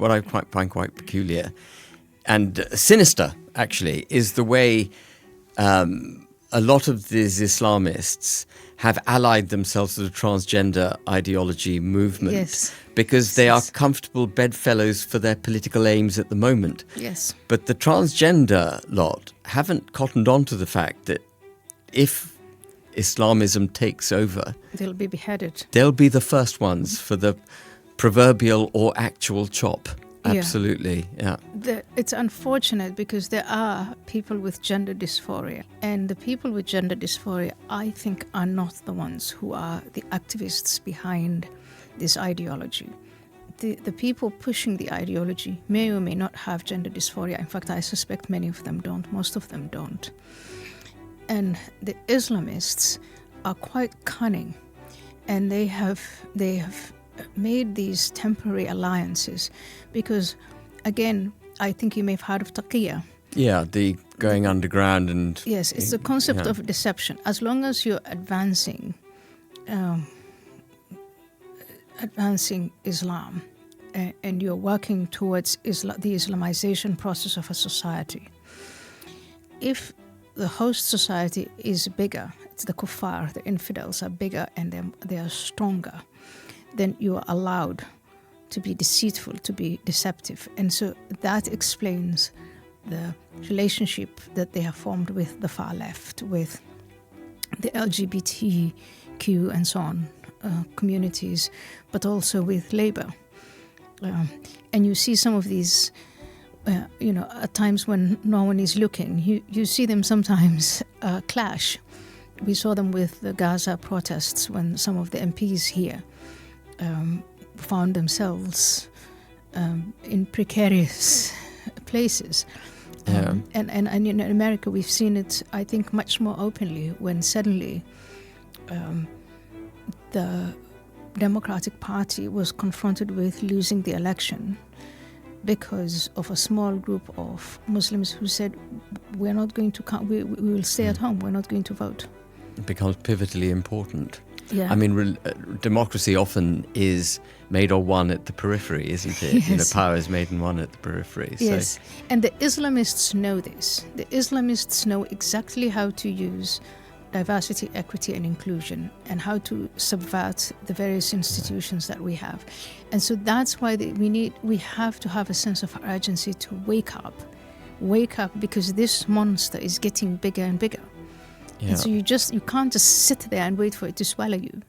what I find quite peculiar and sinister, actually, is the way a lot of these Islamists have allied themselves to the transgender ideology movement. Yes. Because they are comfortable bedfellows for their political aims at the moment. Yes. But the transgender lot haven't cottoned on to the fact that if Islamism takes over, they'll be beheaded. They'll be the first ones for the proverbial or actual chop. Absolutely, yeah. It's unfortunate because there are people with gender dysphoria. And the people with gender dysphoria, I think, are not the ones who are the activists behind this ideology. The people pushing the ideology may or may not have gender dysphoria. In fact, I suspect many of them don't. Most of them don't. And the Islamists are quite cunning, and they have made these temporary alliances because, again, I think you may have heard of taqiyya. Yeah, the going underground and... Yes, it's the concept of deception. As long as you're advancing Islam and you're working towards the Islamization process of a society, if the host society is bigger, it's the kuffar, the infidels are bigger and they are stronger, then you are allowed to be deceitful, to be deceptive. And so that explains the relationship that they have formed with the far left, with the LGBTQ and so on communities, but also with Labour. And you see some of these, at times when no one is looking, you see them sometimes clash. We saw them with the Gaza protests when some of the MPs here found themselves in precarious places. And in America, we've seen it, I think, much more openly when suddenly the Democratic Party was confronted with losing the election because of a small group of Muslims who said, we're not going to come, we will stay at home, we're not going to vote. It becomes pivotally important. Yeah. I mean, democracy often is made or won at the periphery, isn't it? Yes. Power is made and won at the periphery. Yes, and the Islamists know this. The Islamists know exactly how to use diversity, equity, and inclusion, and how to subvert the various institutions that we have. And so that's why we have to have a sense of urgency to wake up, because this monster is getting bigger and bigger. Yeah. And so you can't just sit there and wait for it to swallow you.